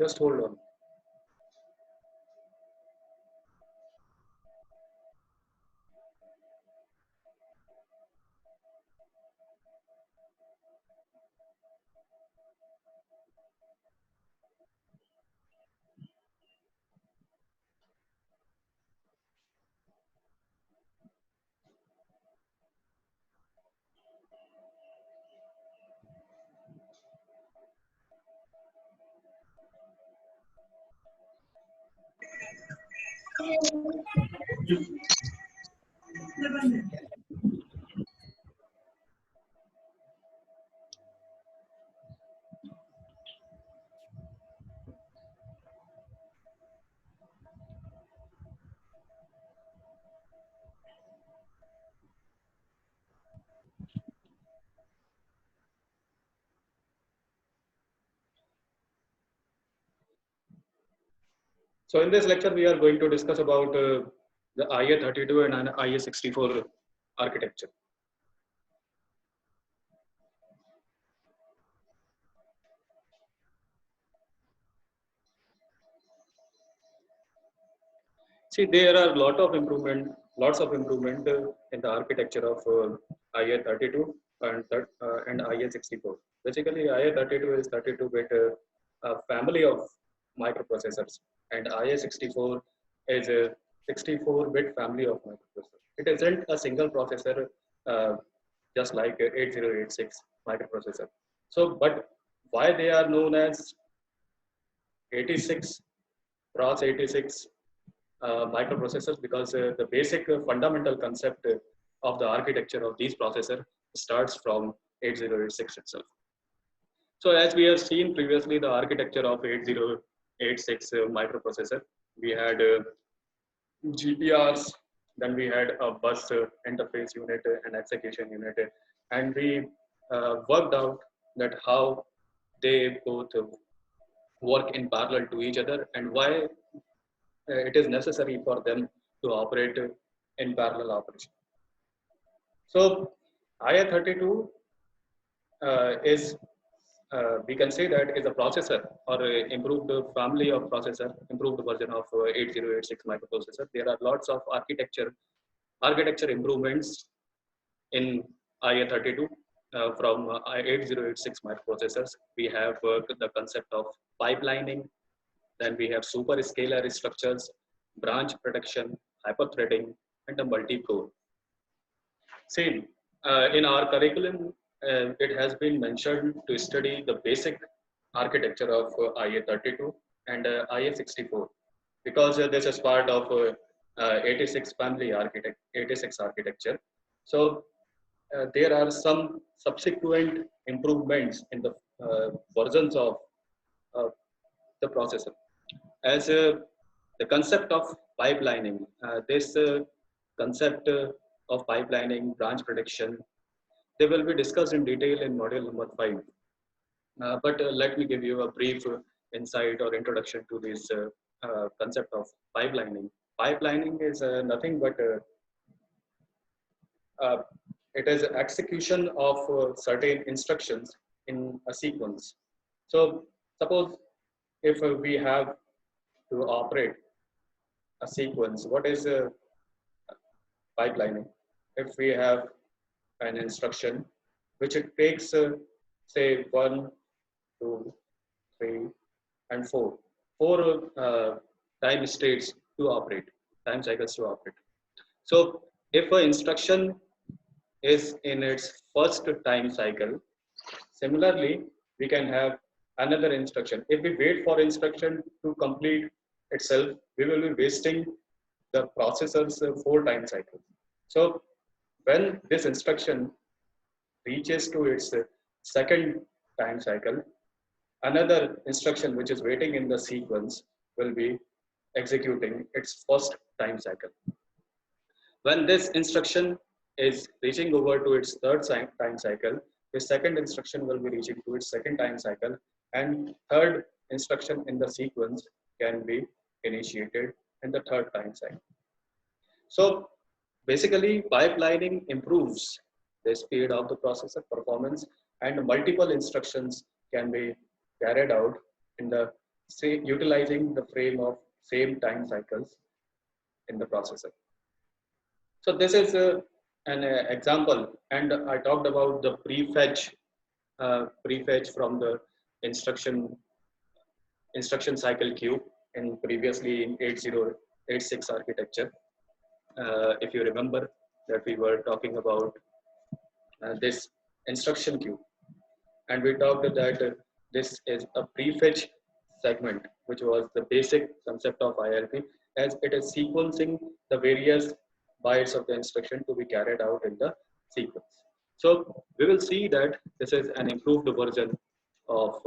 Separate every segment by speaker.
Speaker 1: Just hold on. So in this lecture, we are going to discuss about the IA32 and IA64 architecture. See, there are lots of improvement in the architecture of IA32 and IA64. Basically, IA32 is 32-bit family of microprocessors, and IA64 is a 64-bit family of microprocessors. It isn't a single processor, uh, just like 8086 microprocessor. So, but why they are known as 86 ROS 86 microprocessors, because the basic fundamental concept of the architecture of these processors starts from 8086 itself. So as we have seen previously, the architecture of 8086 microprocessor, we had GPRs, then we had a bus interface unit and execution unit, and we worked out that how they both work in parallel to each other and why it is necessary for them to operate in parallel operation. So IA32 is we can say that is a processor or a improved family of processor, improved version of 8086 microprocessor. There are lots of architecture improvements in IA32 from 8086 microprocessors. We have the concept of pipelining, then we have super scalar structures, branch protection, hyperthreading, and a multi-core. Same. In our curriculum, it has been mentioned to study the basic architecture of IA32 and IA64 because this is part of 86 family 86 architecture. So there are some subsequent improvements in the versions of uh, the processor. As the concept of pipelining, this concept of pipelining, branch prediction, they will be discussed in detail in module number 5. But let me give you a brief insight or introduction to this concept of pipelining. Pipelining is nothing but uh, it is execution of certain instructions in a sequence. So suppose if we have to operate a sequence, what is pipelining? If we have an instruction which it takes say 1, 2, 3, and 4, time states to operate, time cycles to operate. So if an instruction is in its first time cycle, similarly we can have another instruction. If we wait for instruction to complete itself, we will be wasting the processor's 4 time cycles. So when this instruction reaches to its second time cycle, another instruction which is waiting in the sequence will be executing its first time cycle. When this instruction is reaching over to its third time cycle, the second instruction will be reaching to its second time cycle, and third instruction in the sequence can be initiated in the third time cycle. So basically, pipelining improves the speed of the processor performance, and multiple instructions can be carried out in the say utilizing the frame of same time cycles in the processor. So this is an example, and I talked about the prefetch from the instruction cycle queue in previously in 8086 architecture. If you remember that we were talking about this instruction queue, and we talked that this is a prefetch segment, which was the basic concept of IRP, as it is sequencing the various bytes of the instruction to be carried out in the sequence. So we will see that this is an improved version of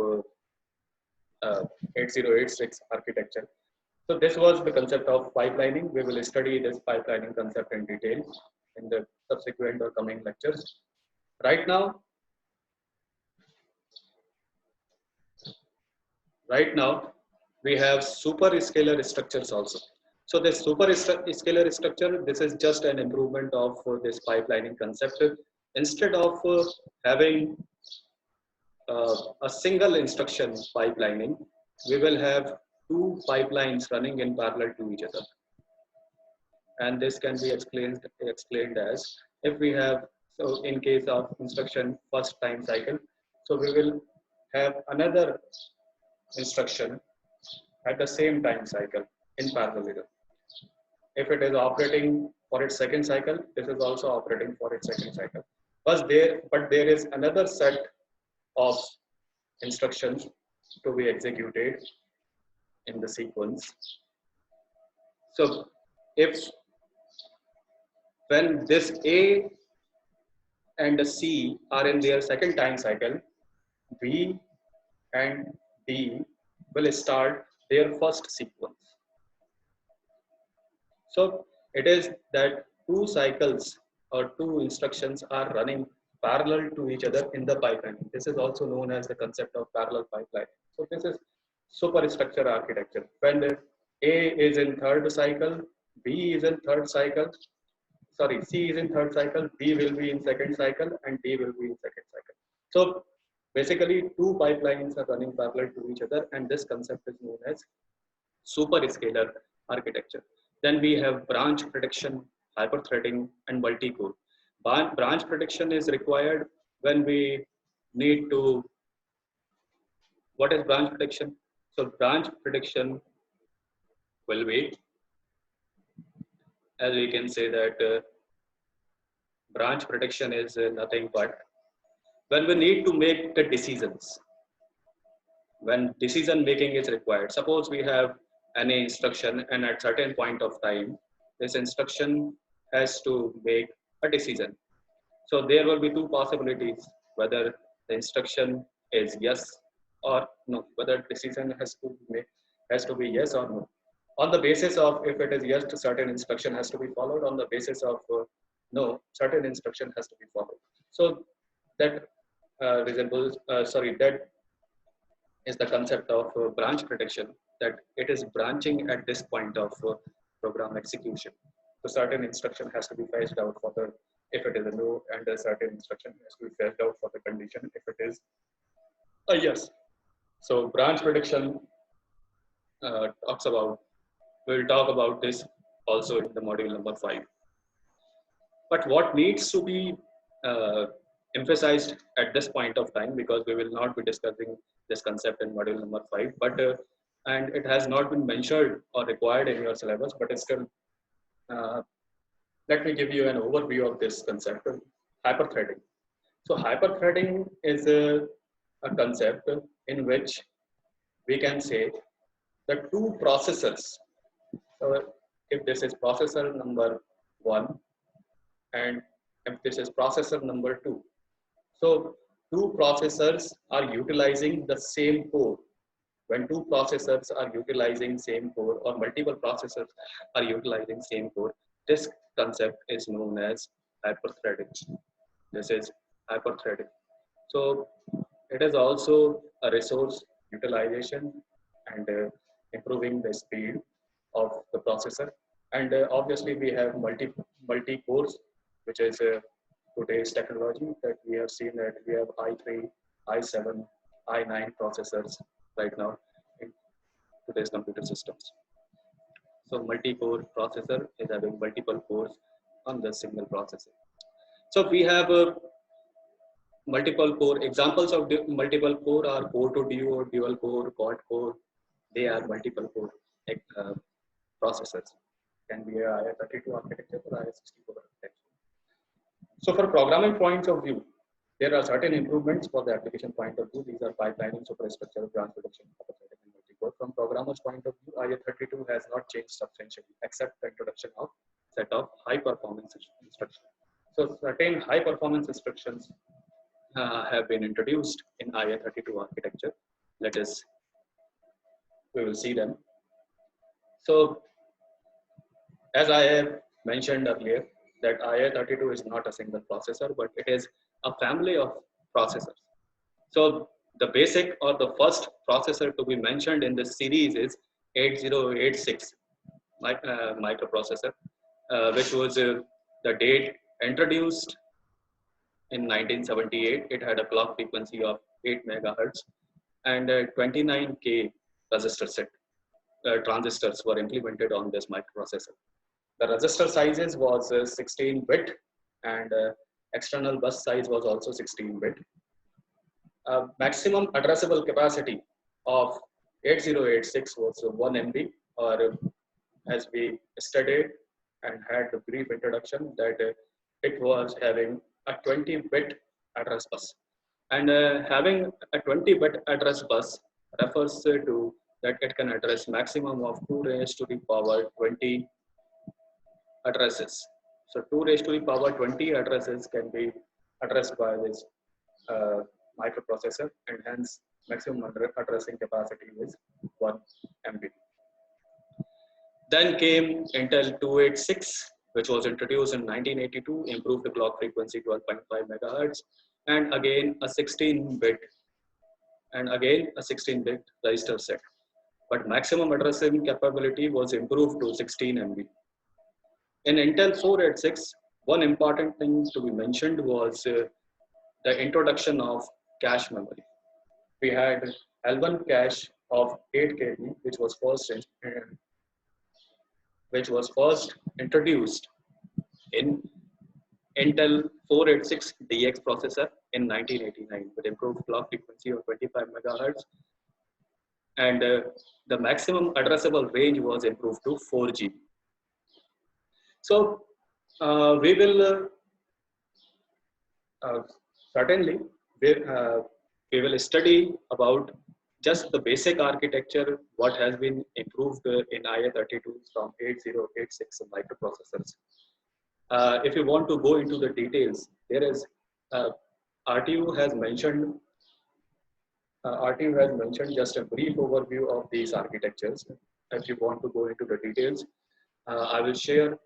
Speaker 1: 8086 architecture. So this was the concept of pipelining. We will study this pipelining concept in detail in the subsequent or coming lectures. Right now, we have superscalar structures also. So this superscalar structure, this is just an improvement of this pipelining concept. Instead of having a single instruction pipelining, we will have two pipelines running in parallel to each other. And this can be explained as, if we have, so in case of instruction first time cycle, so we will have another instruction at the same time cycle in parallelism. If it is operating for its second cycle, this is also operating for its second cycle. But there is another set of instructions to be executed in the sequence. So if when this A and C are in their second time cycle, B and D will start their first sequence. So it is that two cycles or two instructions are running parallel to each other in the pipeline. This is also known as the concept of parallel pipeline. So this is superstructure architecture. When the A is in third cycle, B is in third cycle, sorry, C is in third cycle, B will be in second cycle, and D will be in second cycle. So basically two pipelines are running parallel to each other, and this concept is known as superscalar architecture. Then we have branch prediction, hyperthreading, and multi-core. Branch prediction is required when we need to, what is branch prediction? So branch prediction will be, as we can say that branch prediction is nothing but when we need to make the decisions, when decision making is required. Suppose we have any instruction, and at certain point of time, this instruction has to make a decision. So there will be two possibilities, whether the instruction is yes or no, whether decision has to be yes or no. On the basis of, if it is yes, certain instruction has to be followed. On the basis of no, certain instruction has to be followed. So that that is the concept of branch prediction, that it is branching at this point of program execution. So certain instruction has to be fetched out for the, if it is a no, and a certain instruction has to be fetched out for the condition if it is a yes. So branch prediction talks about, we'll talk about this also in the module number 5. But what needs to be emphasized at this point of time, because we will not be discussing this concept in module number 5, but and it has not been mentioned or required in your syllabus, but it's still, let me give you an overview of this concept, hyperthreading. So hyperthreading is a concept in which we can say the two processors. So if this is processor number 1 and if this is processor number 2, so two processors are utilizing the same core. When two processors are utilizing same core, or multiple processors are utilizing same core, this concept is known as hyperthreading. This is hyperthreading. So it is also a resource utilization and improving the speed of the processor. And obviously we have multi cores, which is today's technology, that we have seen that we have i3, i7, i9 processors right now. today's computer systems. So multi-core processor is having multiple cores on the single processor. So we have multiple core. Examples of multiple core are core to duo, dual core, quad core. They are multiple core uh, processors. Can be a IA32 architecture or IA64 architecture. So for programming points of view, there are certain improvements for the application point of view. These are pipelining, superstructure, branch prediction, apathetic, and multi-core. From programmer's point of view, IA32 has not changed substantially, except the introduction of set of high performance instructions. So certain high performance instructions have been introduced in IA32 architecture. Let us, we will see them. So as I have mentioned earlier, that IA32 is not a single processor, but it is a family of processors. So the basic or the first processor to be mentioned in this series is 8086 microprocessor, which was the date introduced in 1978. It had a clock frequency of 8 megahertz and 29K resistor set. Transistors were implemented on this microprocessor. The register sizes was 16-bit and external bus size was also 16-bit. Maximum addressable capacity of 8086 was 1 MB, or as we studied and had a brief introduction that it was having a 20-bit address bus. And having a 20-bit address bus refers to that it can address maximum of 2 raised to the power 20 addresses. So 2 raised to the power 20 addresses can be addressed by this microprocessor, and hence maximum addressing capacity is 1 MB. Then came Intel 286, which was introduced in 1982, improved the clock frequency to 12.5 megahertz, and again a 16-bit register set. But maximum addressing capability was improved to 16 MB. In Intel 486, one important thing to be mentioned was the introduction of cache memory. We had L1 cache of 8 KB, which was first introduced in Intel 486 DX processor in 1989 with improved clock frequency of 25 megahertz, and the maximum addressable range was improved to 4 GB. So we will certainly we will study about just the basic architecture, what has been improved in IA32 from 8086 microprocessors. If you want to go into the details, there is RTU has mentioned just a brief overview of these architectures. If you want to go into the details, I will share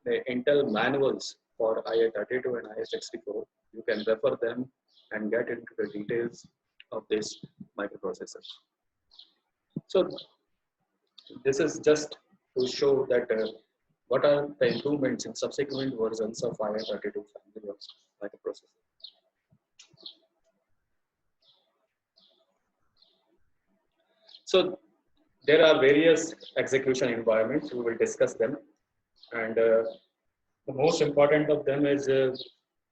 Speaker 1: the Intel manuals for IA32 and IA64. You can refer them and get into the details of this microprocessor. So this is just to show that what are the improvements in subsequent versions of IA32 family of microprocessors. So there are various execution environments. We will discuss them, and the most important of them is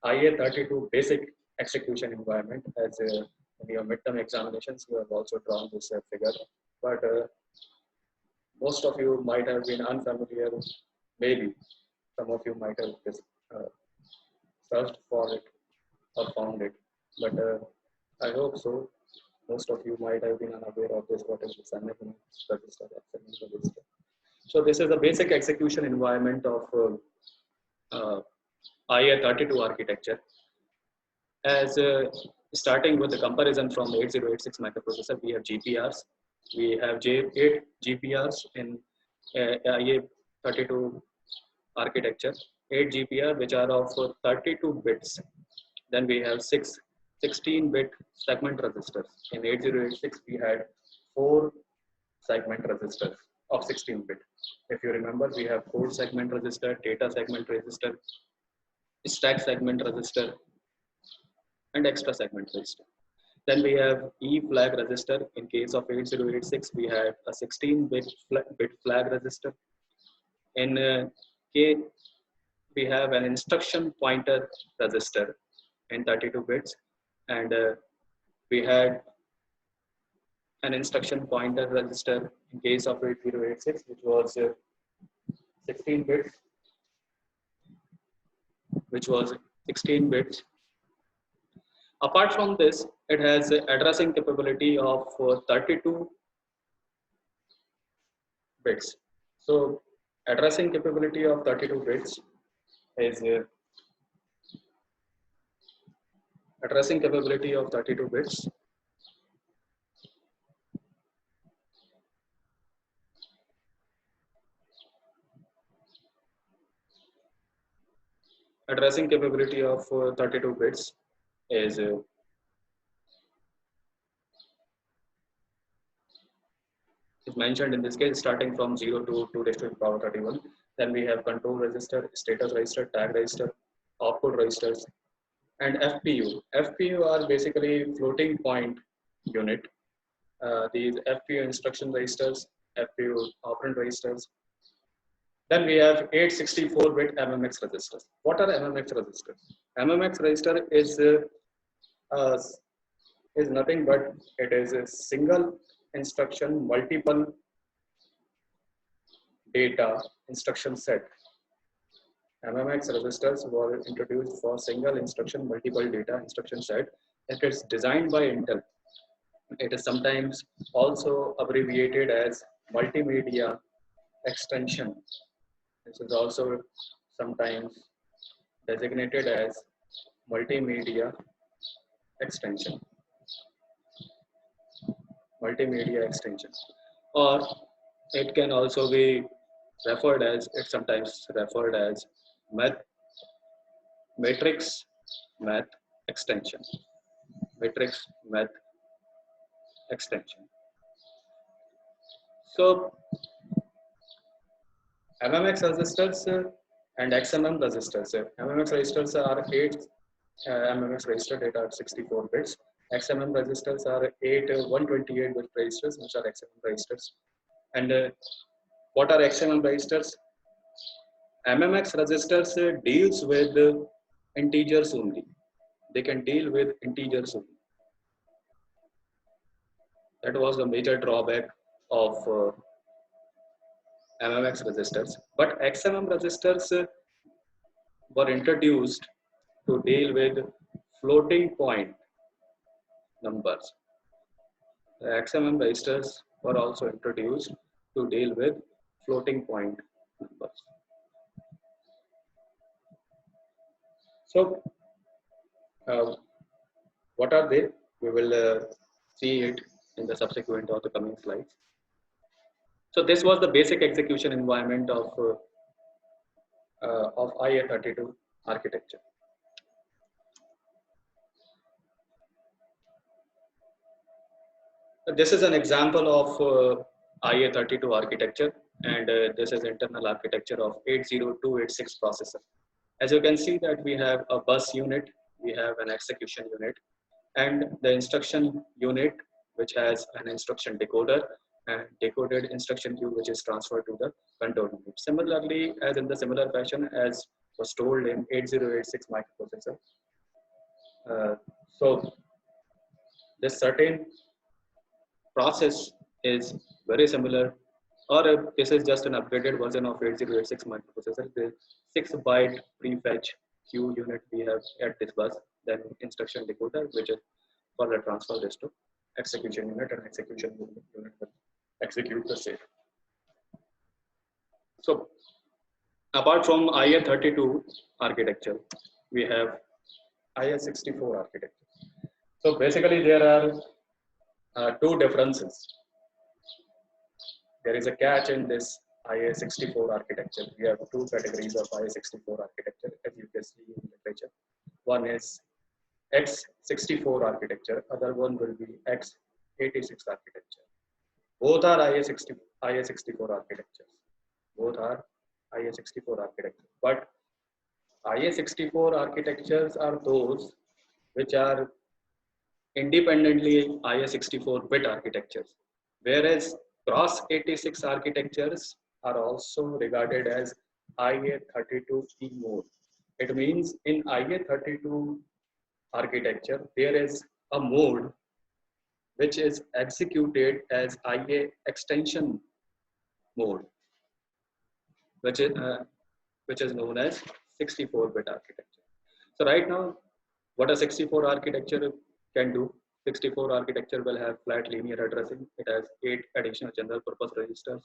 Speaker 1: IA32 basic execution environment. As in your midterm examinations, you have also drawn this figure, but most of you might have been unfamiliar. Maybe some of you might have just searched for it or found it, but I hope so. Most of you might have been unaware of this. What is this SNF register? Register. So this is a basic execution environment of IA32 architecture. As starting with the comparison from 8086 microprocessor, we have GPRs. We have 8 GPRs in IA32 architecture. 8 GPR which are of 32 bits. Then we have 16-bit segment registers. In 8086, we had 4 segment registers of 16-bit. If you remember, we have code segment register, data segment register, stack segment register, and extra segment register. Then we have E flag register. In case of 8086, we have a 16-bit flag register. In K, we have an instruction pointer register in 32 bits, and we had an instruction pointer register in case of 8086, which was 16 bits, which was 16 bits. Apart from this, it has addressing capability of 32 bits. So addressing capability of 32 bits is addressing capability of 32 bits addressing capability of 32 bits is mentioned in this case, starting from 0 to 2 raised to the power 31. Then we have control register, status register, tag register, output registers, and FPU. FPU are basically floating point unit. These FPU instruction registers, FPU operand registers. Then we have 864-bit MMX registers. What are MMX registers? MMX register uh, is nothing but it is a single instruction, multiple data instruction set. MMX registers were introduced for single instruction, multiple data instruction set. It is designed by Intel. It is sometimes also abbreviated as multimedia extension. This is also sometimes designated as multimedia extension. Multimedia extension. Or it can also be referred as, it's sometimes referred as matrix math extension. Matrix math extension. So MMX registers and XMM registers. MMX registers are 8 MMX register data at 64 bits. XMM registers are 8 128-bit registers, which are XMM registers. And what are XMM registers? MMX registers deals with integers only. They can deal with integers only. That was the major drawback of MMX registers. But XMM registers were introduced to deal with floating point numbers. The XMM registers were also introduced to deal with floating point numbers. So, what are they? We will see it in the subsequent or the coming slides. So, this was the basic execution environment of IA32 architecture. This is an example of IA32 architecture, and this is internal architecture of 80286 processor. As you can see that we have a bus unit, we have an execution unit, and the instruction unit, which has an instruction decoder and decoded instruction queue, which is transferred to the control unit. Similarly, as in the similar fashion as was told in 8086 microprocessor. So this certain process is very similar, or this is just an upgraded version of 8086 microprocessor. The 6-byte prefetch queue unit we have at this bus, then instruction decoder, which is for the transfer this to execution unit, and execution unit will execute the same. So apart from IA32 architecture, we have IA64 architecture. So basically there are two differences. There is a catch in this IA64 architecture. We have two categories of IA64 architecture, as you can see in literature. One is X64 architecture, other one will be X86 architecture. Both are IA64 architectures. Both are IA64 architectures. But IA64 architectures are those which are independently IA64-bit architectures, whereas cross-86 architectures are also regarded as IA32E mode. It means in IA32 architecture, there is a mode which is executed as IA extension mode, which is uh, which is known as 64-bit architecture. So right now, what a 64 architecture can do, 64 architecture will have flat linear addressing. It has 8 additional general purpose registers.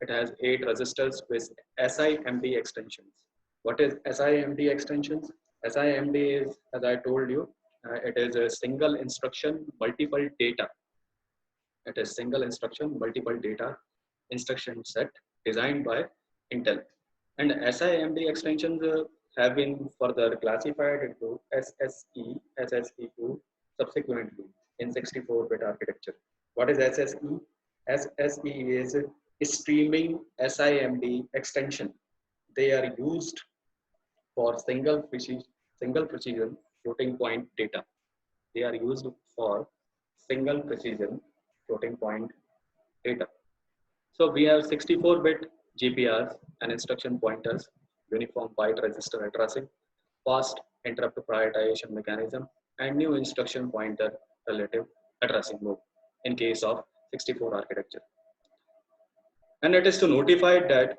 Speaker 1: It has 8 registers with SIMD extensions. What is SIMD extensions? SIMD is, as I told you, it is a single instruction, multiple data. It is single instruction, multiple data instruction set designed by Intel. And SIMD extensions have been further classified into SSE, SSE2 subsequently in 64-bit architecture. What is SSE? SSE is streaming SIMD extension. They are used for single precision floating point data. They are used for single precision floating point data. So we have 64-bit GPRs and instruction pointers, uniform byte register addressing, fast interrupt prioritization mechanism, and new instruction pointer relative addressing mode in case of 64 architecture. And it is to notify that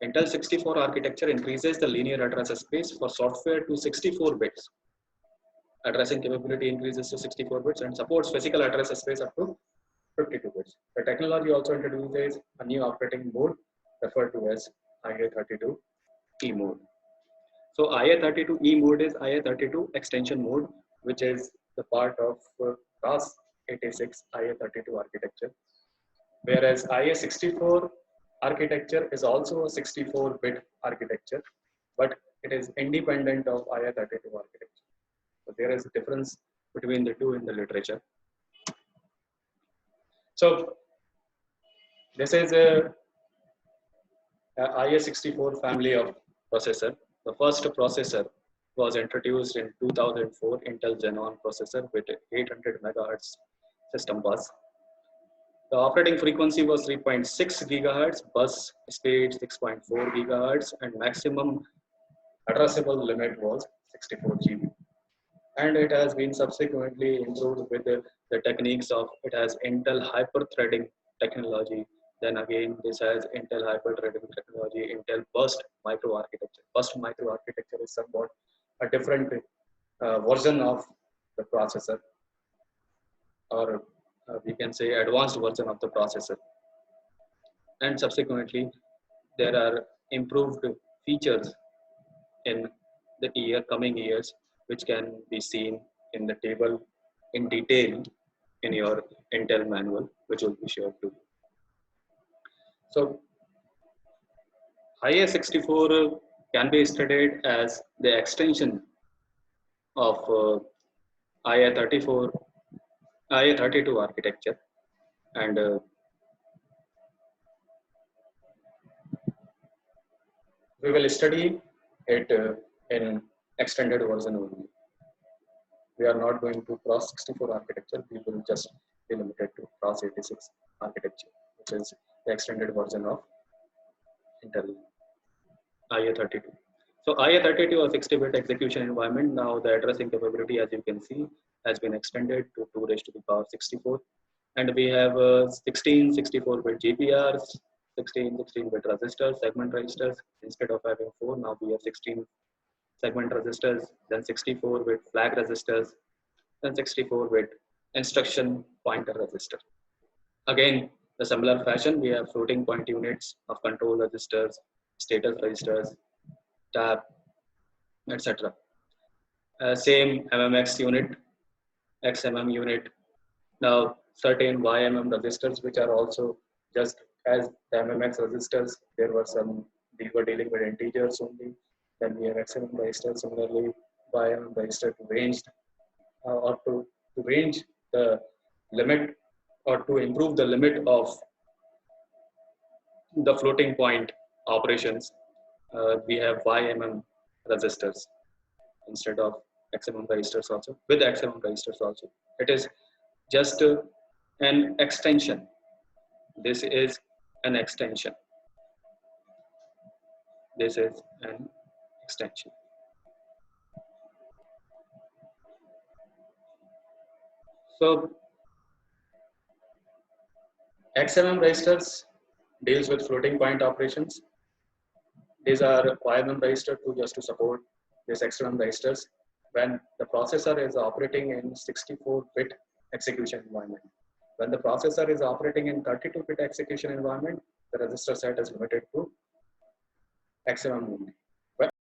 Speaker 1: Intel 64 architecture increases the linear address space for software to 64 bits. Addressing capability increases to 64 bits and supports physical address space up to 52 bits. The technology also introduces a new operating mode referred to as IA32E mode. So IA32E mode is IA32 extension mode, which is the part of ROS86 IA32 architecture. Whereas IA64 architecture is also a 64-bit architecture, but it is independent of IA32 architecture. So there is a difference between the two in the literature. So this is a IA64 family of processor. The first processor was introduced in 2004, Intel Xenon processor with 800 megahertz system bus. The operating frequency was 3.6 gigahertz, bus speed 6.4 gigahertz, and maximum addressable limit was 64 GB. And it has been subsequently improved with the techniques of, it has Intel hyper-threading technology. Then again, this has Intel hyper-threading technology, Intel burst microarchitecture. Burst microarchitecture is somewhat a different version of the processor, or we can say advanced version of the processor. And subsequently, there are improved features in the coming years, which can be seen in the table in detail in your Intel manual, which will be shared to you. So IA64 can be studied as the extension of IA34, IA32 architecture, and we will study it in extended version only. We are not going to cross 64 architecture. We will just be limited to cross 86 architecture, which is the extended version of Intel IA32. So IA32 or 60-bit execution environment. Now the addressing capability, as you can see, has been extended to 2 raised to the power 64. And we have 16 64-bit GPRs, 16-bit registers, segment registers. Instead of having 4, now we have 16 segment registers, then 64-bit flag registers, then 64-bit instruction pointer register. Again, the similar fashion, we have floating point units of control registers, status registers, tab, etc. Same MMX unit, XMM unit. Now, certain YMM registers, which are also just as the MMX registers, there were some, we were dealing with integers only. Then we have XMM registers, similarly, YMM register to range or to range the limit or to improve the limit of the floating point operations. We have YMM registers instead of XMM registers also, with XMM registers also. It is just an extension. This is an extension. This is an extension. So XMM registers deals with floating point operations. These are YMM register to just to support these XMM registers when the processor is operating in 64-bit execution environment. When the processor is operating in 32-bit execution environment, the register set is limited to XMM only.